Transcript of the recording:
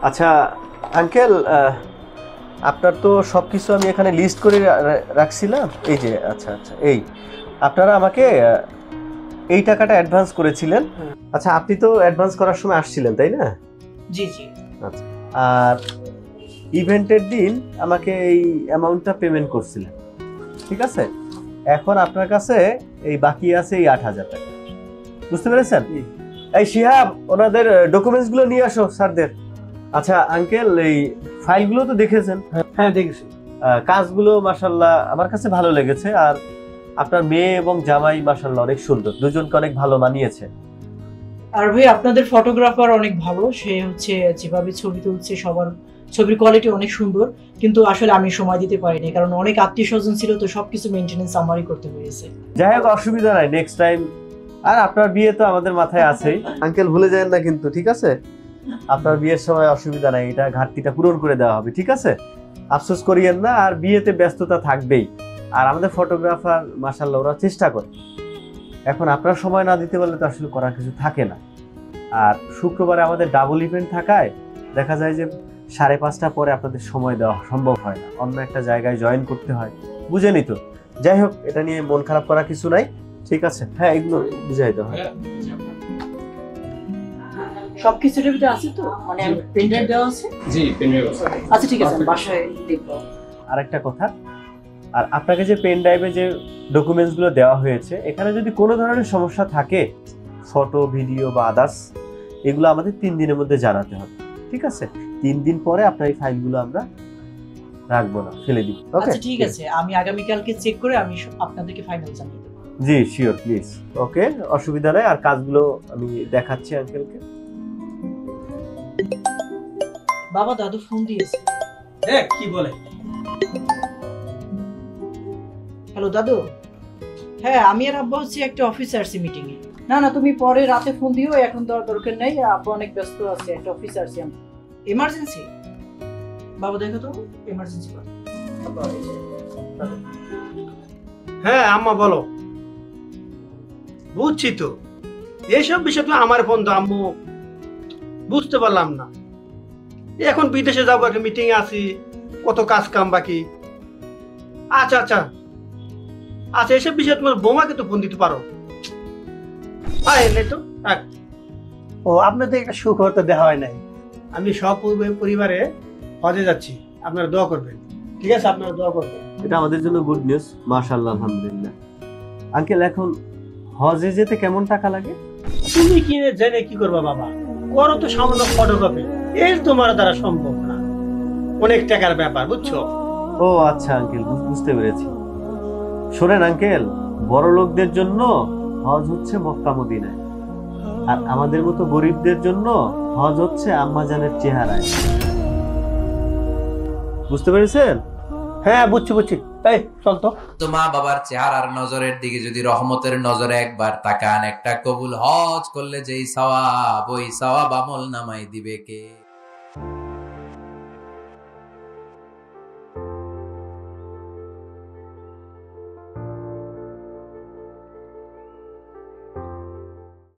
আচ্ছা আঙ্কেল, আপনার তো সব কিছু আমি এখানে লিস্ট করে রাখছিলাম। এই যে আচ্ছা আচ্ছা, এই আপনারা আমাকে এই টাকাটা অ্যাডভান্স করেছিলেন। আচ্ছা, আপনি তো অ্যাডভান্স করার সময় আসছিলেন, তাই না? জি জি। আচ্ছা, আর ইভেন্টের দিন আমাকে এই অ্যামাউন্টটা পেমেন্ট করছিলেন, ঠিক আছে? এখন আপনার কাছে এই বাকি আছে এই 8,000 টাকা, বুঝতে পেরেছেন? এই শিহাব, ওনাদের ডকুমেন্টসগুলো নিয়ে আসো স্যারদের। আচ্ছা আঙ্কেল, এই ফাইলগুলো তো দেখেছেন? হ্যাঁ দেখেছি। কাজগুলো মাশাআল্লাহ আমার কাছে ভালো লেগেছে। আর আপনার মেয়ে এবং জামাই মাশাআল্লাহ অনেক সুন্দর, দুজনকে অনেক ভালো মানিয়েছে। আর ভাই আপনাদের ফটোগ্রাফার অনেক ভালো, সে হচ্ছে যেভাবে ছবি তুলছে সবার ছবির কোয়ালিটি অনেক সুন্দর, কিন্তু আসলে আমি সময় দিতে পারিনি কারণ অনেক আত্মীয় স্বজন ছিল, তো সবকিছু মেইনটেনেন্স আমারই করতে হয়েছে। যাই হোক, অসুবিধা নাই, নেক্সট টাইম। আর আপনার বিয়ে তো আমাদের মাথায় আছেই আঙ্কেল, ভুলে যাবেন না কিন্তু, ঠিক আছে? আপনার বিয়ের সময় অসুবিধা নাই, এটা ঘাটতিটা পূরণ করে দেওয়া হবে, ঠিক আছে? আফসোস করিয়েন না। আর বিয়েতে ব্যস্ততা থাকবেই। আর আমাদের ফটোগ্রাফার মাশাআল্লাহ ওরা চেষ্টা করে। এখন আপনার সময় না দিতে পারলে তো আসলে করার কিছু থাকে না। আর শুক্রবারে আমাদের ডাবল ইভেন্ট থাকায় দেখা যায় যে 5:30 পরে আপনাদের সময় দেওয়া সম্ভব হয় না, অন্য একটা জায়গায় জয়েন করতে হয়, বুঝেনি তো? যাই হোক, এটা নিয়ে মন খারাপ করার কিছু নাই, ঠিক আছে? হ্যাঁ, এগুলো বুঝাই দেওয়া হয়। সবকিছু টেবিলে আছে তো, মানে পেন ড্রাইভ দেওয়া আছে? জি, পেন ড্রাইভ আছে। আচ্ছা ঠিক আছে, বাসায় দেখবো। আরেকটা কথা, আর আপনাকে যে পেন ড্রাইভে যে ডকুমেন্টসগুলো দেওয়া হয়েছে, এখানে যদি কোনো ধরনের সমস্যা থাকে, ফটো ভিডিও বা আদার্স, এগুলো আমাদের 3 দিনের মধ্যে জানাতে হবে, ঠিক আছে? 3 দিন পরে আপনার এই ফাইলগুলো আমরা রাখবো না, ফেলে দিব। ওকে, আচ্ছা ঠিক আছে, আমি আগামীকালকে চেক করে আমি আপনাদেরকে ফাইনাল জানিয়ে দেবো। জি শিওর, প্লিজ। ওকে, অসুবিধা নাই। আর কাজগুলো আমি দেখাচ্ছি আঙ্কেলকে। বাবা দাদু ফোন দিয়েছে। দেখ কি বলে। হ্যালো দাদু। হ্যাঁ, আমি আর আব্বা হচ্ছে একটা অফিসার্স মিটিং এ। না না, তুমি পরে রাতে ফোন দিও, এখন তো আর দরকার নেই, আব্বা অনেক ব্যস্ত আছে, একটা অফিসার্স এমার্জেন্সি। বাবা দেখো তো এমার্জেন্সি কথা। হ্যাঁ আম্মা বলো। বুঝছি তো, এইসব বিষয় তো আমার ফোন তো আম্মু, বুঝতে পারলাম না। এখন বিদেশে যাবো, একটা মিটিং আছি, কত কাজ কাম বাকি। আচ্ছা আচ্ছা আচ্ছা, এইসব বিষয়ে তোমার বৌমাকে তো ফোন দিতে পারো। তো ও, আপনাদের একটা সুখবর তো দেওয়া হয় নাই। আমি সব পরিবারে হজে যাচ্ছি, আপনারা দোয়া করবেন, ঠিক আছে? আপনারা দোয়া করবেন। এটা আমাদের জন্য গুড নিউজ, মাশাআল্লাহ, আলহামদুলিল্লাহ। আঙ্কেল, এখন হজে যেতে কেমন টাকা লাগে? তুমি কি জেনে কি করবা বাবা? করো তো সামান্য ফটোকপি, এই তোমার দ্বারা সম্ভব না, অনেক টাকার ব্যাপার, বুঝছো? ও আচ্ছা আঙ্কেল, বুঝতে পেরেছি। শোনেন আঙ্কেল, বড় লোকদের জন্য হজ হচ্ছে মক্কা মদিনায়, আর আমাদের মতো গরিবদের জন্য হজ হচ্ছে আম্মাজানের চেহারায়। বুঝতে পেরেছেন? হ্যাঁ বুঝছি বুঝছি। তাই চল তো। তো মা বাবার চেহারার নজরের দিকে যদি রহমতের নজরে একবার তাকান, একটা কবুল হজ করলে যেই সওয়াব, ওই সওয়াব আমল নামাই দিবে কে?